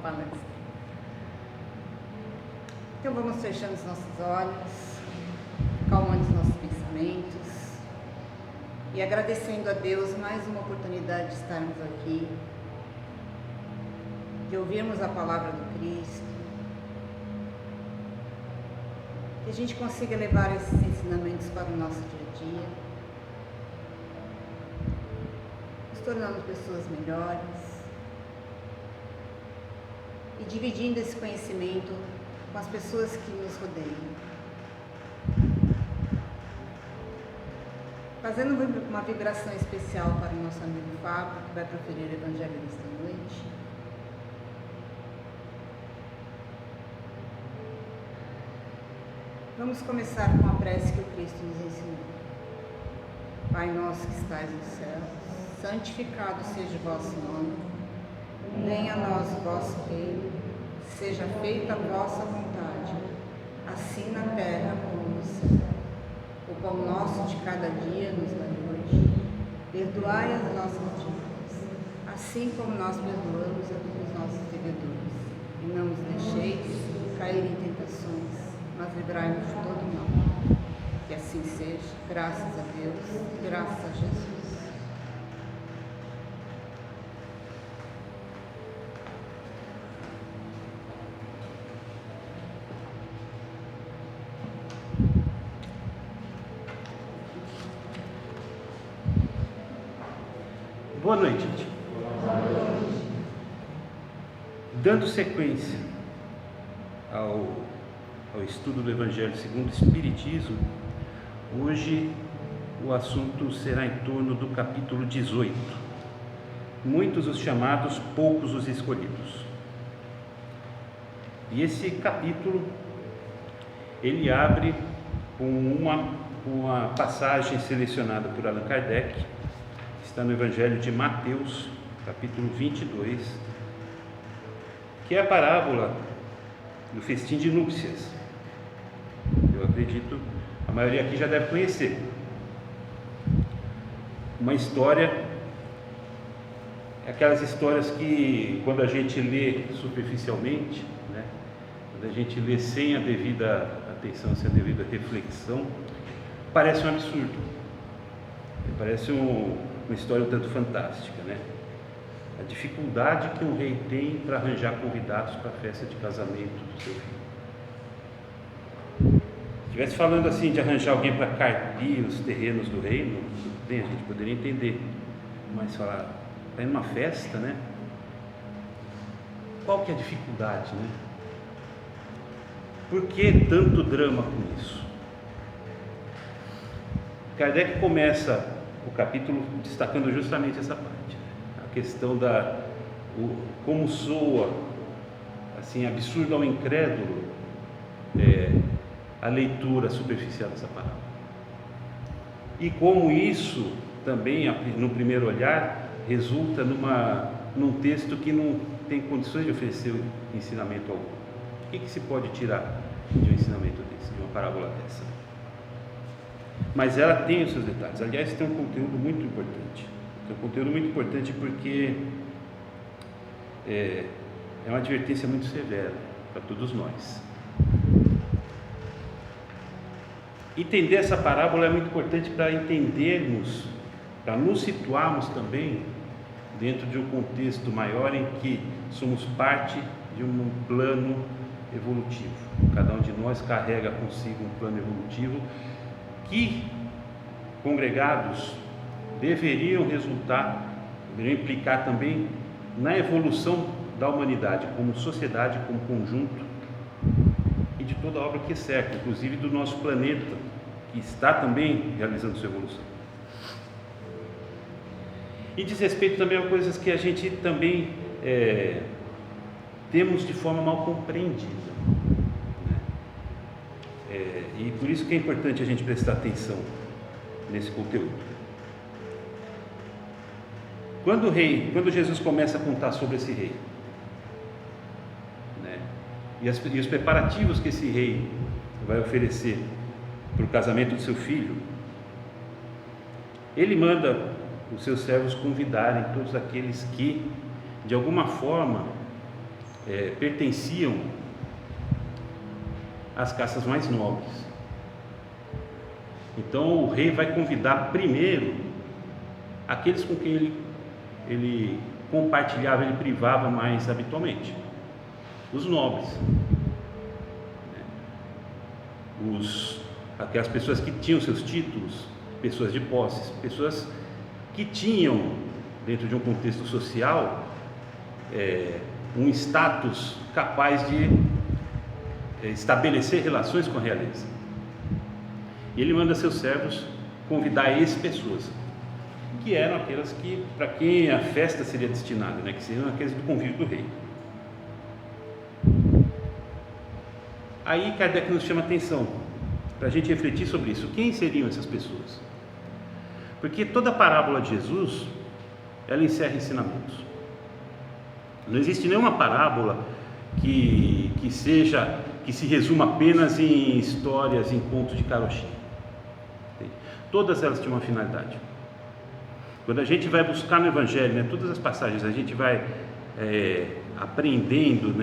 palestra. Então vamos fechando os nossos olhos, calmando os nossos pensamentos e agradecendo a Deus mais uma oportunidade de estarmos aqui, de ouvirmos a palavra do Cristo, que a gente consiga levar esses ensinamentos para o nosso dia a dia, nos tornando pessoas melhores e dividindo esse conhecimento com as pessoas que nos rodeiam. Fazendo uma vibração especial para o nosso amigo Fábio, que vai proferir o Evangelho nesta noite. Vamos começar com a prece que o Cristo nos ensinou. Pai nosso que estais no céu, santificado seja o vosso nome. Venha a nós o vosso reino. Seja feita a vossa vontade, assim na terra como no céu. O pão nosso de cada dia nos dai hoje. Perdoai as nossas dívidas, assim como nós perdoamos a todos os nossos devedores. E não nos deixeis cair em tentações, mas livrai-nos de todo mal. Que assim seja, graças a Deus, graças a Jesus. Boa noite, gente. Dando sequência ao estudo do Evangelho segundo o Espiritismo, hoje o assunto será em torno do capítulo 18. Muitos os chamados, poucos os escolhidos. E esse capítulo, ele abre com uma passagem selecionada por Allan Kardec, está no Evangelho de Mateus, capítulo 22, que é a parábola do festim de núpcias. Eu acredito, a maioria aqui já deve conhecer. Uma história, aquelas histórias que quando a gente lê superficialmente, né, quando a gente lê sem a devida atenção, sem a devida reflexão, parece um absurdo, parece uma história um tanto fantástica, né? A dificuldade que um rei tem para arranjar convidados para a festa de casamento do seu filho. Se estivesse falando assim de arranjar alguém para carpir os terrenos do reino, bem, a gente poderia entender, mas falar, está indo numa festa, né? Qual que é a dificuldade, né? Por que tanto drama com isso? Kardec começa o capítulo destacando justamente essa parte, a questão como soa assim absurdo ao incrédulo a leitura superficial dessa palavra, e como isso também no primeiro olhar resulta num texto que não tem condições de oferecer ensinamento algum. O que se pode tirar de um ensinamento desse, de uma parábola dessa? Mas ela tem os seus detalhes. Aliás, tem um conteúdo muito importante. Tem um conteúdo muito importante porque é uma advertência muito severa para todos nós. Entender essa parábola é muito importante para entendermos, para nos situarmos também dentro de um contexto maior em que somos parte de um plano evolutivo. Cada um de nós carrega consigo um plano evolutivo que, congregados, deveriam implicar também na evolução da humanidade como sociedade, como conjunto, e de toda a obra que é certa, inclusive do nosso planeta, que está também realizando sua evolução. E diz respeito também a coisas que a gente também temos de forma mal compreendida. E por isso que é importante a gente prestar atenção nesse conteúdo. Quando Jesus começa a contar sobre esse rei, né, e os preparativos que esse rei vai oferecer para o casamento do seu filho, ele manda os seus servos convidarem todos aqueles que, de alguma forma, pertenciam às castas mais nobres. Então o rei vai convidar primeiro aqueles com quem ele compartilhava, ele privava mais habitualmente, os nobres, aquelas pessoas que tinham seus títulos, pessoas de posses, pessoas que tinham, dentro de um contexto social, um status capaz de estabelecer relações com a realeza. E ele manda seus servos convidar essas pessoas, que eram aquelas que, para quem a festa seria destinada, que seriam aqueles do convívio do rei. Aí Kardec nos chama a atenção, para a gente refletir sobre isso. Quem seriam essas pessoas? Porque toda a parábola de Jesus, ela encerra ensinamentos. Não existe nenhuma parábola que se resuma apenas em histórias, em contos de carochinha. Todas elas têm uma finalidade. Quando a gente vai buscar no Evangelho, todas as passagens, a gente vai aprendendo,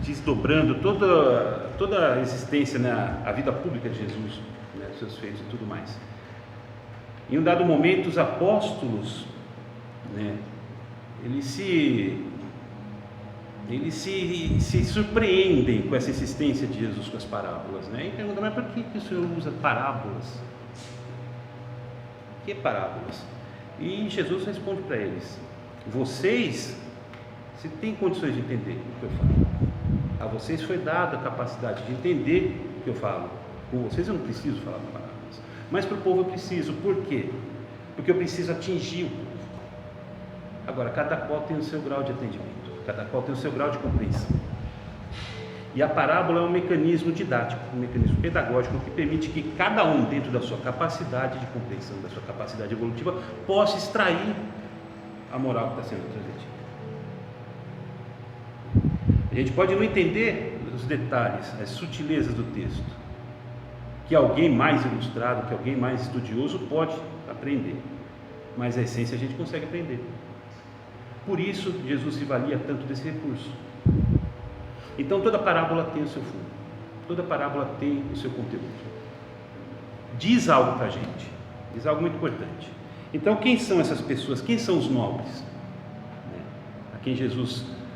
desdobrando toda a existência, a vida pública de Jesus, seus feitos e tudo mais. Em um dado momento, os apóstolos, eles se surpreendem com essa insistência de Jesus com as parábolas, e perguntam: mas por que o Senhor usa parábolas? Que parábolas? E Jesus responde para eles: vocês, se têm condições de entender o que eu falo, a vocês foi dada a capacidade de entender o que eu falo. Com vocês eu não preciso falar parábolas, mas para o povo eu preciso. Por quê? Porque eu preciso atingir o povo. Agora, cada qual tem o seu grau de atendimento, cada qual tem o seu grau de compreensão. E a parábola é um mecanismo didático, um mecanismo pedagógico que permite que cada um, dentro da sua capacidade de compreensão, da sua capacidade evolutiva, possa extrair a moral que está sendo transmitida. A gente pode não entender os detalhes, as sutilezas do texto, que alguém mais ilustrado, que alguém mais estudioso pode aprender, mas a essência a gente consegue aprender. Por isso Jesus se valia tanto desse recurso. Então toda parábola tem o seu fundo, toda parábola tem o seu conteúdo, diz algo para a gente, diz algo muito importante. Então quem são essas pessoas? Quem são os nobres?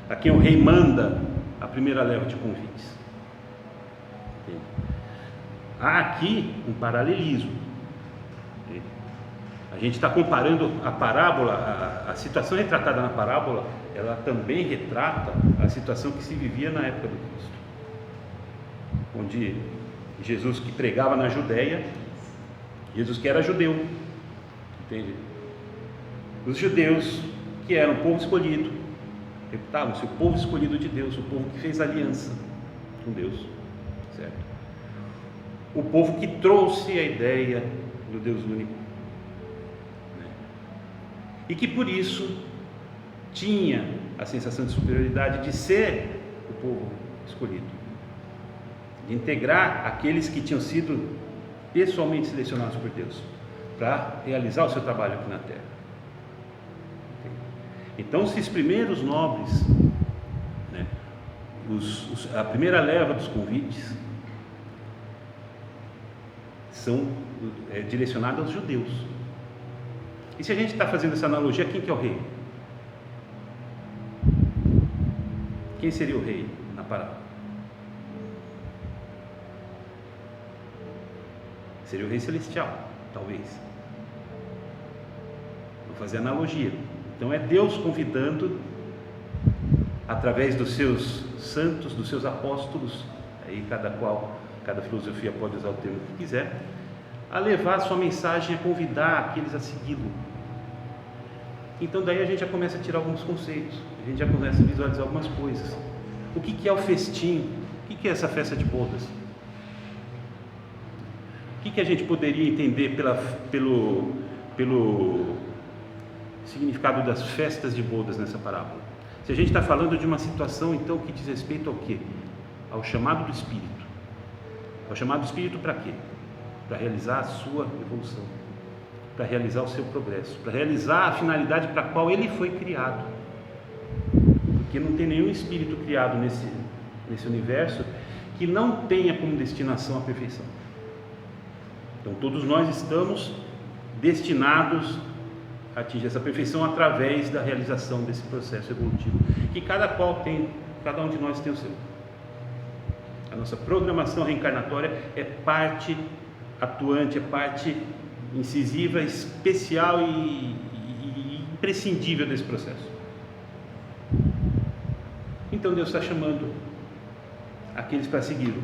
A quem o rei manda a primeira leva de convites. Há aqui um paralelismo. A gente está comparando a parábola, a situação retratada na parábola, ela também retrata a situação que se vivia na época do Cristo, onde Jesus, que pregava na Judéia, Jesus que era judeu, entende? Os judeus, que eram o povo escolhido, reputavam-se o povo escolhido de Deus, o povo que fez aliança com Deus, certo? O povo que trouxe a ideia do Deus único, e que por isso tinha a sensação de superioridade de ser o povo escolhido, de integrar aqueles que tinham sido pessoalmente selecionados por Deus para realizar o seu trabalho aqui na terra. Então, esses primeiros nobres, a primeira leva dos convites, são direcionados aos judeus. E se a gente está fazendo essa analogia, quem que é o rei? Quem seria o rei na parábola? Seria o rei celestial, talvez. Vou fazer analogia. Então é Deus convidando, através dos seus santos, dos seus apóstolos, aí cada filosofia pode usar o termo que quiser, a levar a sua mensagem, a convidar aqueles a segui-lo. Então daí a gente já começa a tirar alguns conceitos, a gente já começa a visualizar algumas coisas. O que é o festim? O que é essa festa de bodas? O que a gente poderia entender pelo significado das festas de bodas nessa parábola? Se a gente está falando de uma situação, então, que diz respeito ao quê? Ao chamado do Espírito. Ao chamado do Espírito para quê? Para realizar a sua evolução, para realizar o seu progresso, para realizar a finalidade para a qual ele foi criado. porque não tem nenhum espírito criado nesse universo que não tenha como destinação a perfeição. Então todos nós estamos destinados a atingir essa perfeição através da realização desse processo evolutivo, que cada um de nós tem o seu. A nossa programação reencarnatória é parte atuante, é parte incisiva, especial e imprescindível desse processo. Então Deus está chamando aqueles para segui-lo.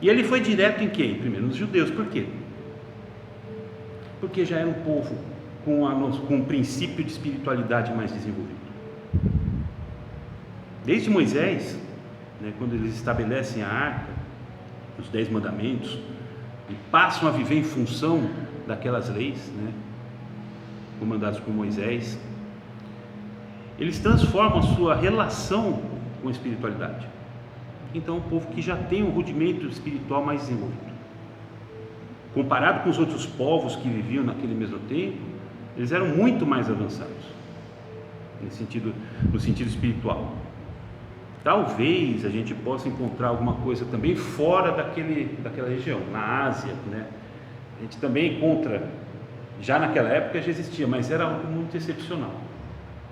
E ele foi direto em quem? Primeiro nos judeus. Por quê? Porque já era um povo com um princípio de espiritualidade mais desenvolvido. Desde Moisés, né, quando eles estabelecem a arca, os 10 mandamentos, e passam a viver em função daquelas leis, né, comandadas por Moisés, eles transformam a sua relação com a espiritualidade. Então é um povo que já tem um rudimento espiritual mais desenvolvido. Comparado com os outros povos que viviam naquele mesmo tempo, eles eram muito mais avançados no sentido espiritual. Talvez a gente possa encontrar alguma coisa também fora daquela região, na Ásia, né? A gente também encontra, já naquela época já existia, mas era algo muito excepcional.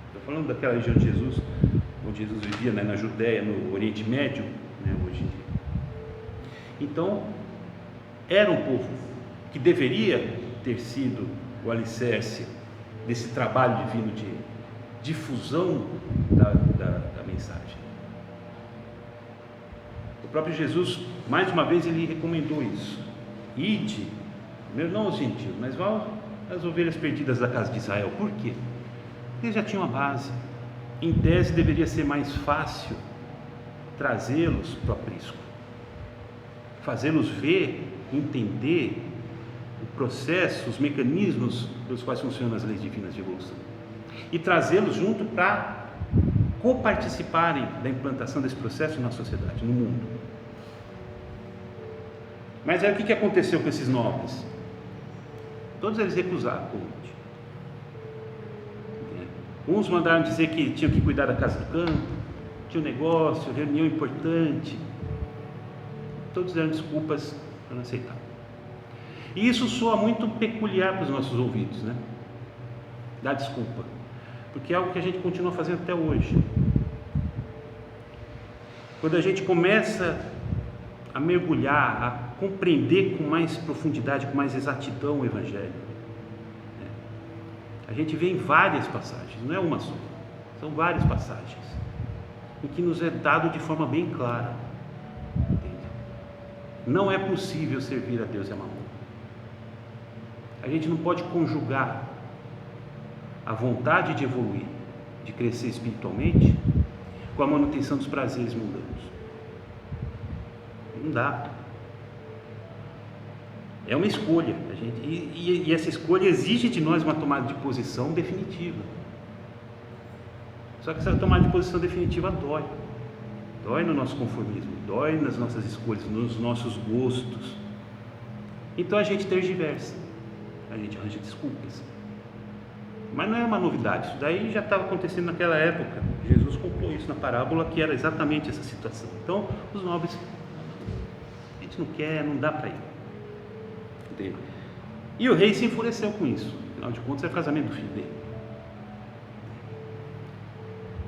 Estou falando daquela região de Jesus, onde Jesus vivia, né, na Judéia, no Oriente Médio, né, hoje em dia. Então, era um povo que deveria ter sido o alicerce desse trabalho divino de difusão da mensagem. O próprio Jesus, mais uma vez, ele recomendou isso. Ide, não aos gentios, mas vá às ovelhas perdidas da casa de Israel. Por quê? Porque eles já tinham a base. Em tese, deveria ser mais fácil trazê-los para o aprisco, fazê-los ver, entender o processo, os mecanismos pelos quais funcionam as leis divinas de evolução, e trazê-los junto para coparticiparem da implantação desse processo na sociedade, no mundo. Mas aí o que aconteceu com esses nobres? Todos eles recusaram o convite. Uns mandaram dizer que tinham que cuidar da casa do campo, tinha um negócio, reunião importante. Todos deram desculpas para não aceitar. E isso soa muito peculiar para os nossos ouvidos, né? Dá desculpa, porque é algo que a gente continua fazendo até hoje. Quando a gente começa a mergulhar, a compreender com mais profundidade, com mais exatidão o Evangelho, né, a gente vê em várias passagens, não é uma só, são várias passagens, em que nos é dado de forma bem clara, entende? Não é possível servir a Deus e a Mamon. A gente não pode conjugar a vontade de evoluir, de crescer espiritualmente, com a manutenção dos prazeres mundanos. Não dá. É uma escolha, e essa escolha exige de nós uma tomada de posição definitiva. Só que essa tomada de posição definitiva dói. Dói no nosso conformismo, dói nas nossas escolhas, nos nossos gostos. Então a gente tergiversa, a gente arranja desculpas. Mas não é uma novidade, isso daí já estava acontecendo naquela época. Jesus contou isso na parábola, que era exatamente essa situação. Então, os nobres, a gente não quer, não dá para ir. Entende? E o rei se enfureceu com isso, afinal de contas é o casamento do filho dele.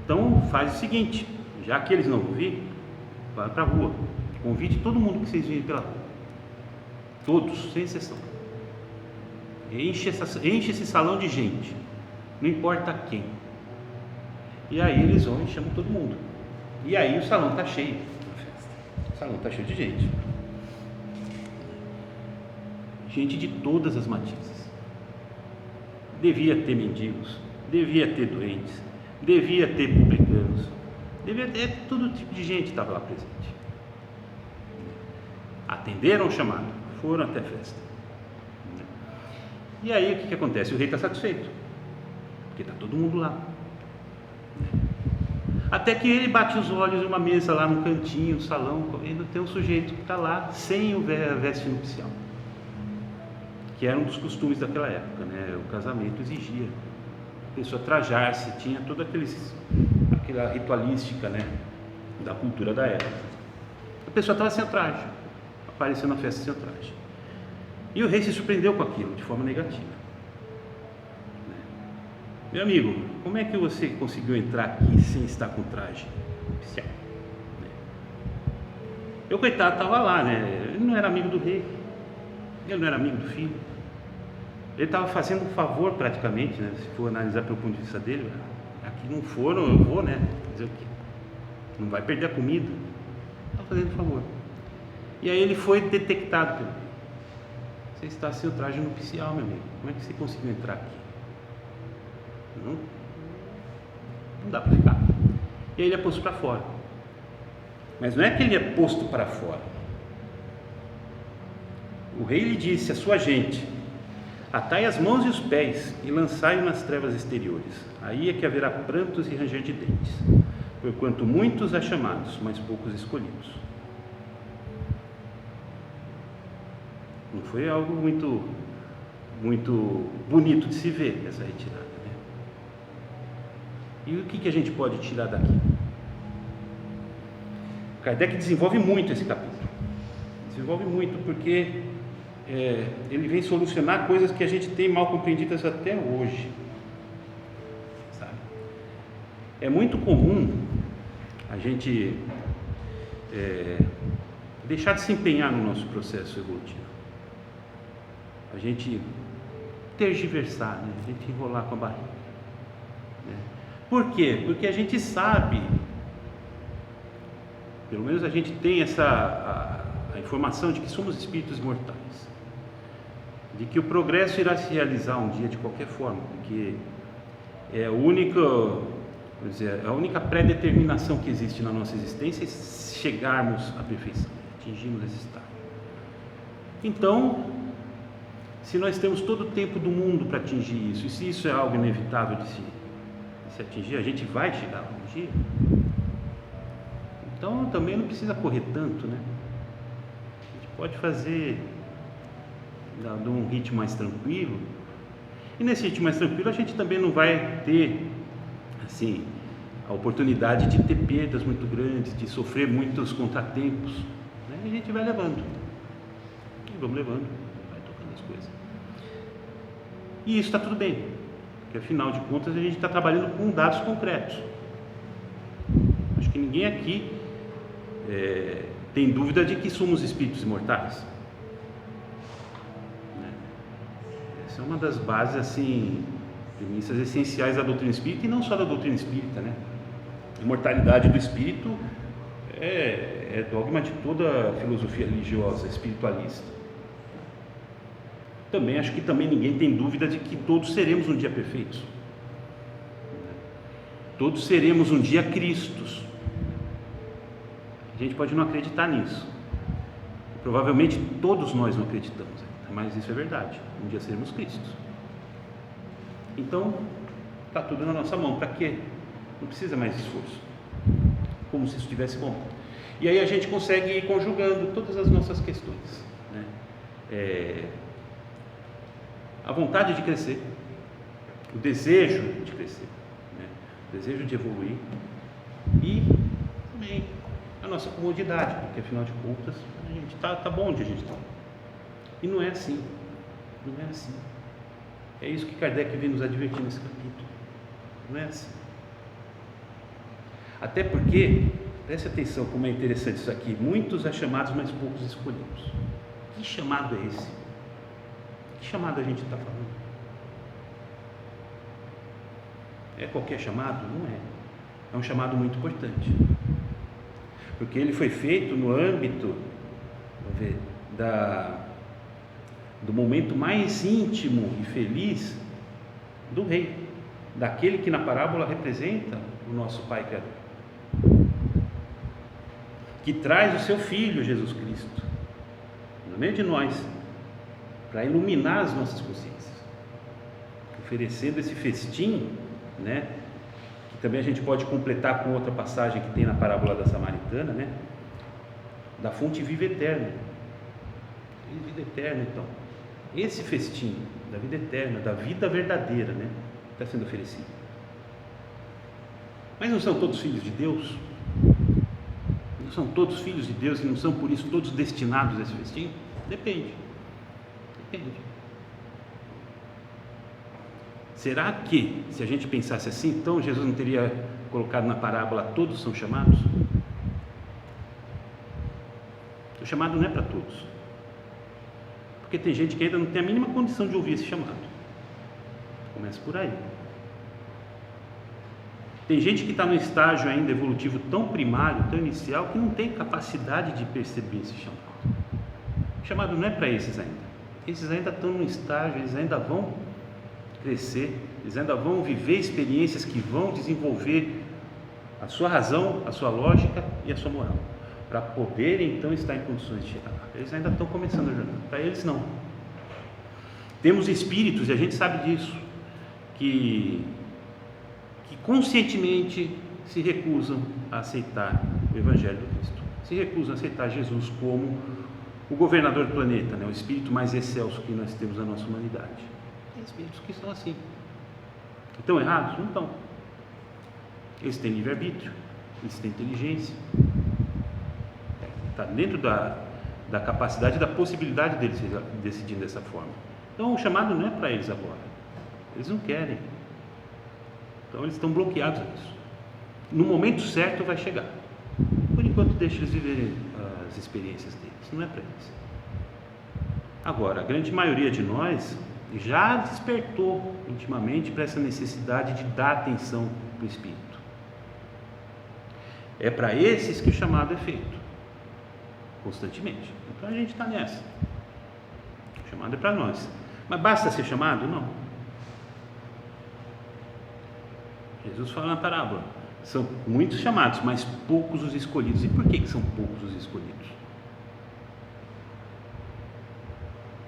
Então, faz o seguinte, já que eles não vão vir, vai para a rua, convide todo mundo que vocês virem pela rua, todos, sem exceção. Enche esse salão de gente, não importa quem. E aí eles vão e chamam todo mundo. E aí o salão está cheio na festa. O salão está cheio de gente. Gente de todas as matizes. Devia ter mendigos, devia ter doentes, devia ter publicanos, devia ter todo tipo de gente que estava lá presente. Atenderam o chamado, foram até a festa. E aí o que acontece? O rei está satisfeito, porque está todo mundo lá. Até que ele bate os olhos em uma mesa lá no cantinho do salão, e tem um sujeito que está lá sem o veste nupcial, que era um dos costumes daquela época, né? O casamento exigia a pessoa trajar-se, tinha todas aquela ritualística, né, da cultura da época. A pessoa estava sem o traje, apareceu na festa sem o traje. E o rei se surpreendeu com aquilo, de forma negativa. Meu amigo, como é que você conseguiu entrar aqui sem estar com traje oficial? Eu, coitado, estava lá, né? Ele não era amigo do rei, ele não era amigo do filho. Ele estava fazendo um favor praticamente, né? Se for analisar pelo ponto de vista dele, aqui não foram, eu vou, né? Dizer o quê? Não vai perder a comida. Estava fazendo um favor. E aí ele foi detectado pelo rei. Você está sem o traje nupcial, meu amigo. Como é que você conseguiu entrar aqui? Não dá para ficar. E aí ele é posto para fora. Mas não é que ele é posto para fora. O rei lhe disse à sua gente: atai as mãos e os pés e lançai-o nas trevas exteriores. Aí é que haverá prantos e ranger de dentes, porquanto muitos há chamados, mas poucos escolhidos. Não foi algo muito bonito de se ver essa retirada, né? E o que a gente pode tirar daqui? Kardec desenvolve muito esse capítulo. Desenvolve muito porque ele vem solucionar coisas que a gente tem mal compreendidas até hoje, sabe? É muito comum a gente deixar de se empenhar no nosso processo evolutivo, a gente tergiversar, né? A gente enrolar com a barriga, né? Por quê? Porque a gente sabe, pelo menos a gente tem a informação de que somos espíritos mortais, de que o progresso irá se realizar um dia de qualquer forma, porque é a única pré-determinação que existe na nossa existência é chegarmos à perfeição, atingirmos esse estado. Então, se nós temos todo o tempo do mundo para atingir isso, e se isso é algo inevitável de se atingir, a gente vai chegar um dia. Então também não precisa correr tanto, né? A gente pode fazer de um ritmo mais tranquilo, e nesse ritmo mais tranquilo a gente também não vai ter assim a oportunidade de ter perdas muito grandes, de sofrer muitos contratempos, né? E a gente vai levando, e vamos levando, vai tocando as coisas, e isso está tudo bem, porque afinal de contas a gente está trabalhando com dados concretos. Acho que ninguém aqui tem dúvida de que somos espíritos imortais, né? Essa é uma das bases, assim, premissas essenciais da doutrina espírita, e não só da doutrina espírita, né? A imortalidade do espírito é dogma de toda a filosofia religiosa espiritualista. Também acho que também ninguém tem dúvida de que todos seremos um dia perfeitos, todos seremos um dia Cristos. A gente pode não acreditar nisso, provavelmente todos nós não acreditamos ainda, mas isso é verdade, um dia seremos Cristos. Então está tudo na nossa mão. Para quê? Não precisa mais esforço, como se isso estivesse bom. E aí a gente consegue ir conjugando todas as nossas questões, né? A vontade de crescer, o desejo de crescer, né? O desejo de evoluir, e também a nossa comodidade, porque afinal de contas a gente tá bom onde a gente está. E não é assim, não é assim. É isso que Kardec vem nos advertir nesse capítulo. Não é assim. Até porque, preste atenção como é interessante isso aqui: muitos há chamados, mas poucos escolhidos. Que chamado é esse? Que chamado a gente está falando? É qualquer chamado? Não é. É um chamado muito importante, porque ele foi feito no âmbito, vamos ver, do momento mais íntimo e feliz do rei, daquele que na parábola representa o nosso Pai Criador, que traz o seu Filho Jesus Cristo no meio de nós, para iluminar as nossas consciências, oferecendo esse festim, né? Que também a gente pode completar com outra passagem que tem na parábola da Samaritana, né? Da fonte viva eterna. Vida eterna, então. Esse festim da vida eterna, da vida verdadeira, né? Está sendo oferecido. Mas não são todos filhos de Deus? Não são todos filhos de Deus e não são por isso todos destinados a esse festim? Depende. Será que, se a gente pensasse assim, então Jesus não teria colocado na parábola todos são chamados? O chamado não é para todos, porque tem gente que ainda não tem a mínima condição de ouvir esse chamado. Começa por aí. Tem gente que está no estágio ainda evolutivo tão primário, tão inicial, que não tem capacidade de perceber esse chamado. O chamado não é para esses ainda. Esses ainda estão no estágio, eles ainda vão crescer, eles ainda vão viver experiências que vão desenvolver a sua razão, a sua lógica e a sua moral, para poderem então estar em condições de chegar lá. Eles ainda estão começando a jornada, para eles não. Temos espíritos, e a gente sabe disso, que conscientemente se recusam a aceitar o Evangelho do Cristo, se recusam a aceitar Jesus como o governador do planeta, o espírito mais excelso que nós temos na nossa humanidade. Tem espíritos que são assim. Estão errados? Não estão. Eles têm livre-arbítrio, eles têm inteligência, está dentro da capacidade e da possibilidade deles decidirem dessa forma. Então o chamado não é para eles agora, eles não querem, então eles estão bloqueados a isso. No momento certo vai chegar. Por enquanto deixa eles viverem as experiências deles, não é para eles. Agora, a grande maioria de nós já despertou intimamente para essa necessidade de dar atenção para o Espírito. É para esses que o chamado é feito, constantemente. Então a gente está nessa. O chamado é para nós. Mas basta ser chamado? Não. Jesus fala na parábola, são muitos chamados, mas poucos os escolhidos. E por que são poucos os escolhidos?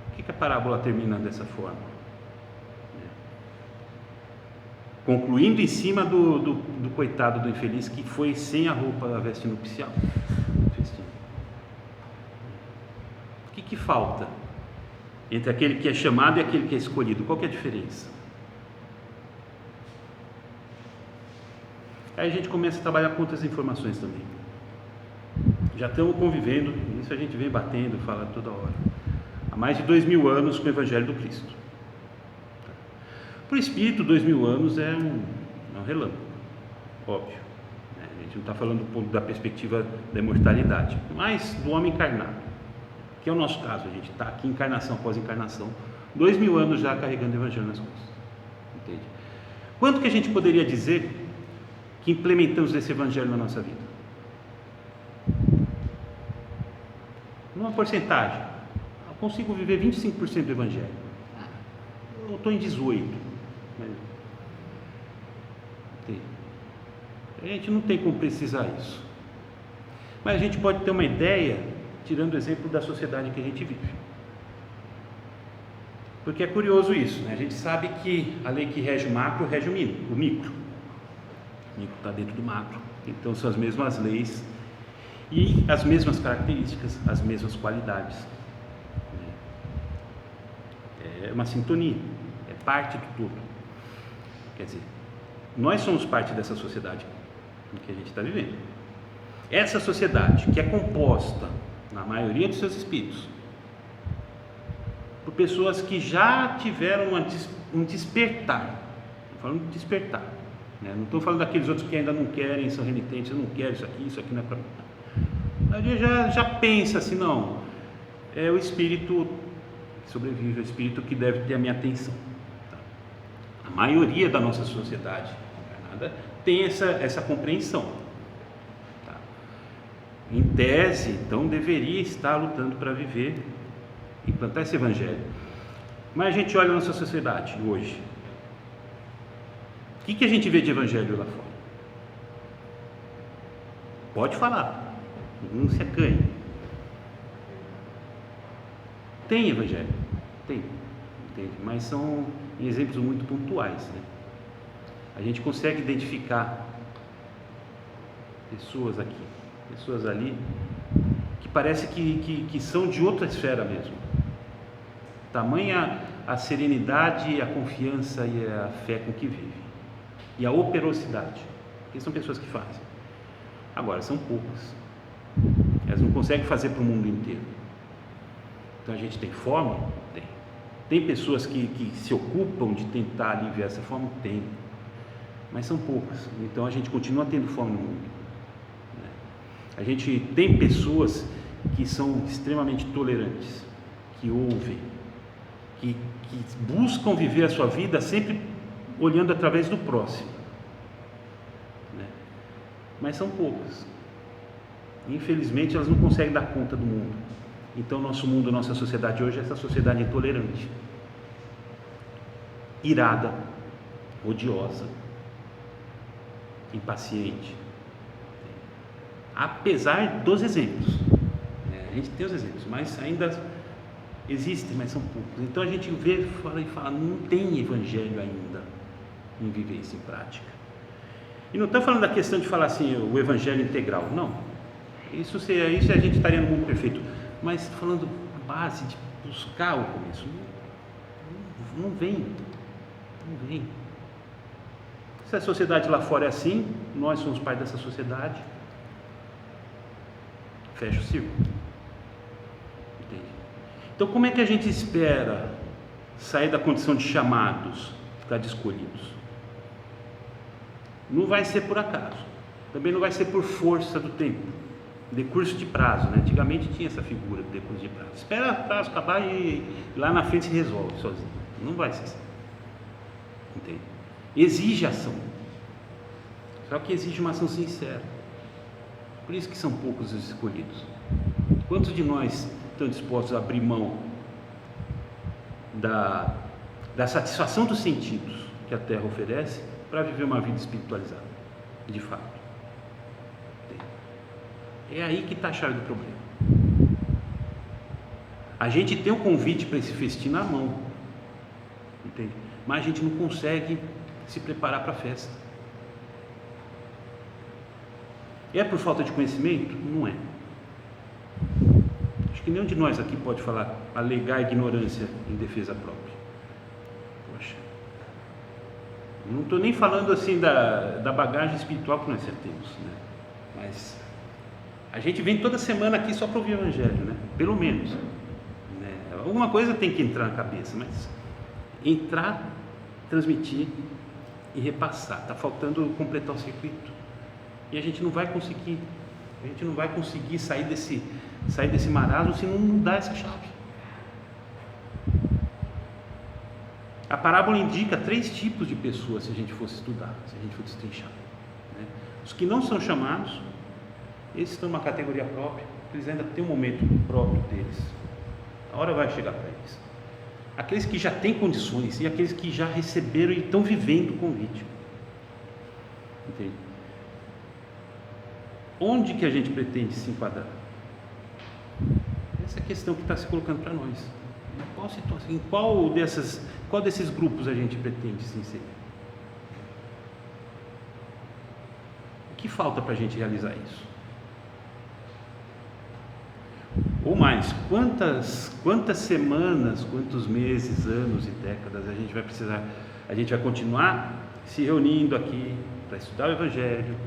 Por que a parábola termina dessa forma? Concluindo em cima do coitado do infeliz que foi sem a roupa da veste nupcial. O que falta entre aquele que é chamado e aquele que é escolhido? Qual que é a diferença? Aí a gente começa a trabalhar com outras informações também. Já estamos convivendo, isso a gente vem batendo, fala toda hora, há mais de 2000 anos com o Evangelho do Cristo. Para o Espírito, 2000 anos é um relâmpago, óbvio. A gente não está falando do ponto da perspectiva da imortalidade, mas do homem encarnado, que é o nosso caso. A gente está aqui encarnação após encarnação, 2000 anos já carregando o Evangelho nas costas. Entende? Quanto que a gente poderia dizer que implementamos esse Evangelho na nossa vida? Numa porcentagem, eu consigo viver 25% do Evangelho. Eu estou em 18%. A gente não tem como precisar isso. Mas a gente pode ter uma ideia, tirando o exemplo da sociedade que a gente vive. Porque é curioso isso, né? A gente sabe que a lei que rege o macro rege o micro. O micro está dentro do macro, então são as mesmas leis e as mesmas características, as mesmas qualidades. É uma sintonia, é parte do todo. Quer dizer, nós somos parte dessa sociedade em que a gente está vivendo. Essa sociedade, que é composta, na maioria dos seus espíritos, por pessoas que já tiveram um despertar. Estou falando de despertar. Não estou falando daqueles outros que ainda não querem, são renitentes, eu não quero isso aqui não é para mim. A gente já pensa assim, não, é o espírito que sobrevive, é o espírito que deve ter a minha atenção. Tá? A maioria da nossa sociedade encarnada tem essa compreensão. Tá? Em tese, então, deveria estar lutando para viver, implantar esse Evangelho. Mas a gente olha a nossa sociedade hoje. O que a gente vê de Evangelho lá fora? Pode falar, não se acanhe. Tem Evangelho, tem, entende? Mas são exemplos muito pontuais, né? A gente consegue identificar pessoas aqui, pessoas ali, que parece que são de outra esfera mesmo. Tamanha a serenidade, a confiança e a fé com que vive. E a operosidade. porque são pessoas que fazem. Agora, são poucas. Elas não conseguem fazer para o mundo inteiro. Então a gente tem fome? Tem. Tem pessoas que se ocupam de tentar aliviar essa fome? Tem. Mas são poucas. Então a gente continua tendo fome no mundo. A gente tem pessoas que são extremamente tolerantes, que ouvem, que buscam viver a sua vida sempre olhando através do próximo, né? Mas são poucas. Infelizmente elas não conseguem dar conta do mundo. Então nosso mundo, nossa sociedade hoje é essa sociedade intolerante, irada, odiosa, impaciente, apesar dos exemplos, né? A gente tem os exemplos, mas ainda existem, mas são poucos. Então a gente vê e fala, não tem evangelho ainda em viver isso em prática. E não estou falando da questão de falar assim, o evangelho integral, não, isso a gente estaria no mundo perfeito, mas falando a base de buscar o começo, não vem. Se a sociedade lá fora é assim, nós somos parte dessa sociedade, fecha o círculo. Entende? Então como é que a gente espera sair da condição de chamados para de escolhidos? Não vai ser por acaso, também não vai ser por força do tempo, decurso de prazo, né? Antigamente tinha essa figura de decurso de prazo, espera o prazo acabar e lá na frente se resolve sozinho. Não vai ser assim. Entende? Exige ação, só que exige uma ação sincera. Por isso que são poucos os escolhidos. Quantos de nós estão dispostos a abrir mão da satisfação dos sentidos que a Terra oferece para viver uma vida espiritualizada, de fato? É aí que está a chave do problema. A gente tem um convite para esse festim na mão, entende? Mas a gente não consegue se preparar para a festa. É por falta de conhecimento? Não é. Acho que nenhum de nós aqui pode falar, alegar ignorância em defesa própria. Poxa, não estou nem falando assim da bagagem espiritual que nós já temos, né? Mas a gente vem toda semana aqui só para ouvir o evangelho, né? Pelo menos, né? Alguma coisa tem que entrar na cabeça, mas entrar, transmitir e repassar. Está faltando completar o circuito. E a gente não vai conseguir sair desse marasmo se não mudar essa chave. A parábola indica 3 tipos de pessoas, se a gente fosse estudar, se a gente fosse destrinchar, né? Os que não são chamados, esses estão numa categoria própria, eles ainda têm um momento próprio deles, a hora vai chegar para eles. Aqueles que já têm condições e aqueles que já receberam e estão vivendo o convite. Entende? Onde que a gente pretende se enquadrar? Essa é a questão que está se colocando para nós. Em qual situação, em qual desses grupos a gente pretende se inserir? O que falta para a gente realizar isso? Ou mais, quantas semanas, quantos meses, anos e décadas a gente vai precisar, a gente vai continuar se reunindo aqui para estudar o Evangelho,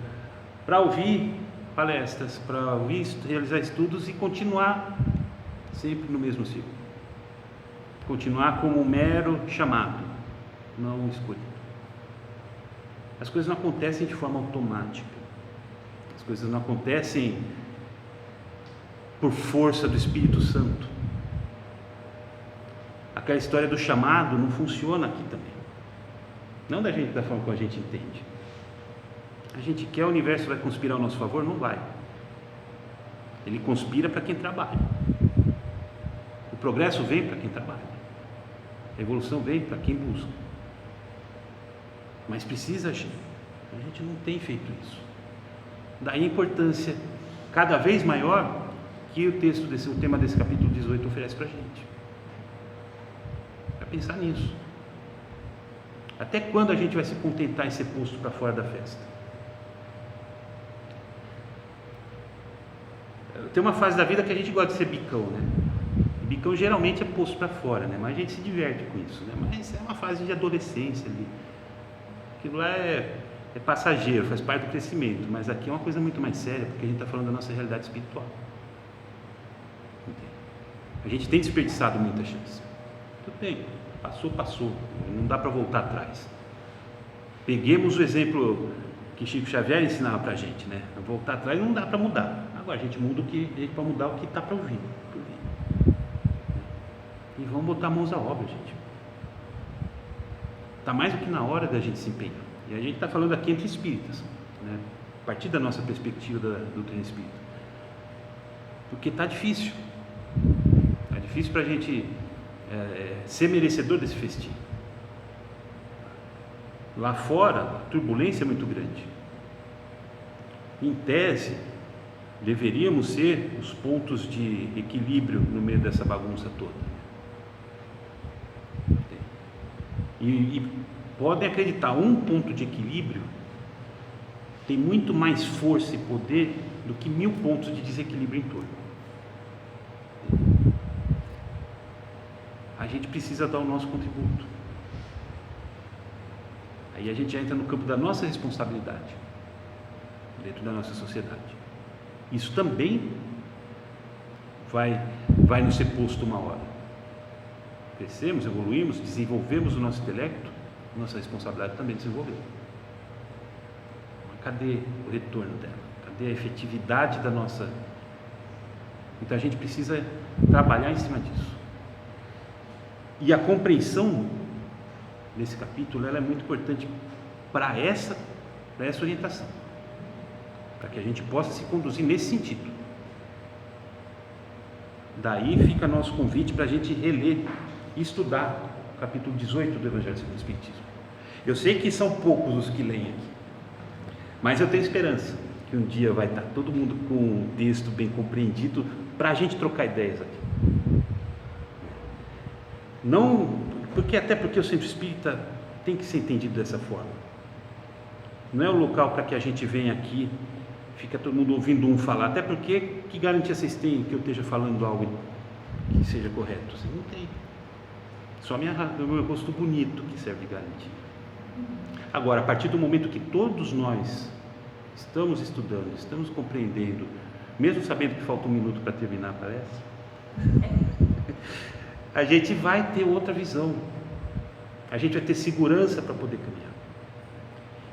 para ouvir palestras, para realizar estudos e continuar sempre no mesmo ciclo, continuar como um mero chamado, não escolhido. As coisas não acontecem de forma automática, as coisas não acontecem por força do Espírito Santo. Aquela história do chamado não funciona aqui também, não da forma como a gente entende. A gente quer o universo vai conspirar ao nosso favor? Não vai. Ele conspira para quem trabalha. O progresso vem para quem trabalha. A evolução vem para quem busca. Mas precisa agir. A gente não tem feito isso. Daí a importância cada vez maior que o tema desse capítulo 18 oferece para a gente. Para pensar nisso. Até quando a gente vai se contentar em ser posto para fora da festa? Tem uma fase da vida que a gente gosta de ser bicão, né? Bicão geralmente é posto para fora, né? Mas a gente se diverte com isso, né? Mas é uma fase de adolescência ali. Aquilo lá é é passageiro, faz parte do crescimento, mas aqui é uma coisa muito mais séria, porque a gente está falando da nossa realidade espiritual. A gente tem desperdiçado muita chance. Tudo bem, passou, não dá para voltar atrás. Peguemos o exemplo que Chico Xavier ensinava para a gente, né? Voltar atrás não dá para mudar. Agora a gente muda a gente pode mudar o que está para ouvir. E vamos botar mãos à obra, gente. Está mais do que na hora da gente se empenhar. E a gente está falando aqui entre espíritas, né? A partir da nossa perspectiva da doutrina espírita. Porque está difícil. Está difícil para a gente ser merecedor desse festim. Lá fora, a turbulência é muito grande. Em tese, deveríamos ser os pontos de equilíbrio no meio dessa bagunça toda. E podem acreditar, um ponto de equilíbrio tem muito mais força e poder do que 1000 pontos de desequilíbrio em torno. A gente precisa dar o nosso contributo. Aí a gente já entra no campo da nossa responsabilidade dentro da nossa sociedade. Isso também vai nos ser posto uma hora. Crescemos, evoluímos, desenvolvemos o nosso intelecto, nossa responsabilidade também desenvolveu. Mas cadê o retorno dela? Cadê a efetividade da nossa... Então a gente precisa trabalhar em cima disso. E a compreensão nesse capítulo ela é muito importante para essa orientação, para que a gente possa se conduzir nesse sentido. Daí fica nosso convite para a gente reler e estudar o capítulo 18 do Evangelho segundo o Espiritismo. Eu sei que são poucos os que leem aqui, mas eu tenho esperança que um dia vai estar todo mundo com o texto bem compreendido para a gente trocar ideias aqui. Não, até porque o centro espírita tem que ser entendido dessa forma. Não é o local para que a gente venha aqui, fica todo mundo ouvindo um falar, até porque que garantia vocês têm que eu esteja falando algo que seja correto? Você não tem. Só o meu rosto bonito que serve de garantia. Agora, a partir do momento que todos nós estamos estudando, estamos compreendendo, mesmo sabendo que falta 1 minuto para terminar, parece, a gente vai ter outra visão, a gente vai ter segurança para poder caminhar.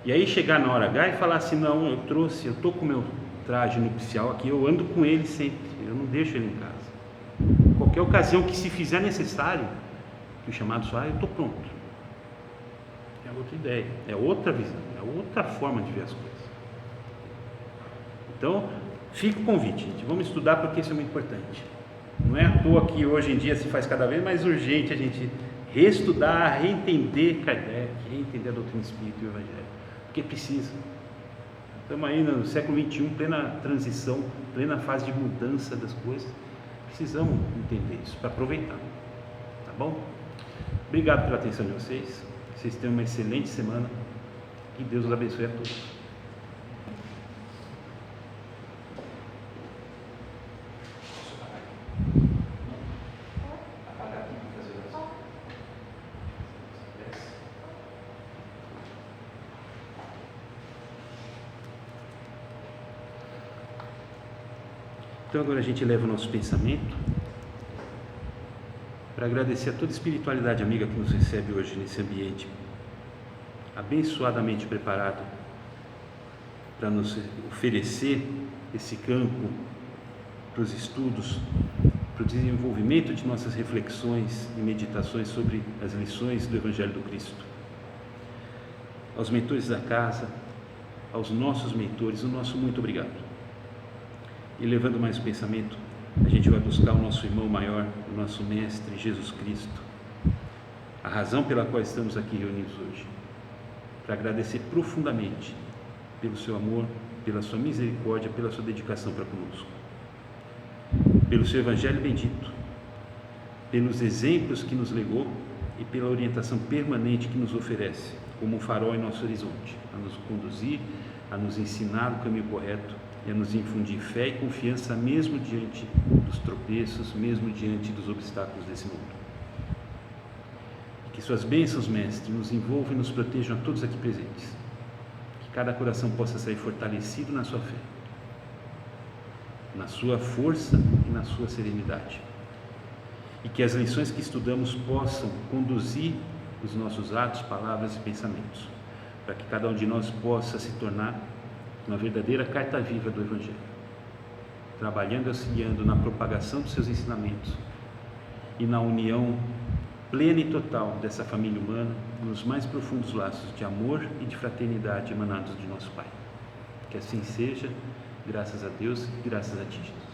E aí chegar na hora H e falar assim, não, eu estou com o meu traje nupcial aqui, eu ando com ele sempre, eu não deixo ele em casa. Qualquer ocasião que se fizer necessário, que o chamado soar, eu estou pronto. É outra ideia, é outra visão, é outra forma de ver as coisas. Então, fica o convite, gente, vamos estudar porque isso é muito importante. Não é à toa que hoje em dia se faz cada vez mais urgente a gente reestudar, reentender Kardec, reentender a doutrina espírita e o Evangelho, porque precisa. Estamos aí no século XXI, plena transição, plena fase de mudança das coisas. Precisamos entender isso para aproveitar. Tá bom? Obrigado pela atenção de vocês. Vocês tenham uma excelente semana. Que Deus os abençoe a todos. Então agora a gente leva o nosso pensamento para agradecer a toda a espiritualidade amiga que nos recebe hoje nesse ambiente abençoadamente preparado para nos oferecer esse campo para os estudos, para o desenvolvimento de nossas reflexões e meditações sobre as lições do Evangelho do Cristo. Aos mentores da casa, aos nossos mentores, o nosso muito obrigado. E levando mais o pensamento, a gente vai buscar o nosso irmão maior, o nosso Mestre Jesus Cristo, a razão pela qual estamos aqui reunidos hoje, para agradecer profundamente pelo seu amor, pela sua misericórdia, pela sua dedicação para conosco, pelo seu Evangelho bendito, pelos exemplos que nos legou e pela orientação permanente que nos oferece, como um farol em nosso horizonte, a nos conduzir, a nos ensinar o caminho correto e a nos infundir fé e confiança mesmo diante dos tropeços, mesmo diante dos obstáculos desse mundo. Que suas bênçãos, Mestre, nos envolvam e nos protejam a todos aqui presentes. Que cada coração possa sair fortalecido na sua fé, na sua força e na sua serenidade. E que as lições que estudamos possam conduzir os nossos atos, palavras e pensamentos, para que cada um de nós possa se tornar uma verdadeira carta viva do Evangelho, trabalhando e auxiliando na propagação dos seus ensinamentos e na união plena e total dessa família humana nos mais profundos laços de amor e de fraternidade emanados de nosso Pai. Que assim seja, graças a Deus e graças a Ti, Jesus.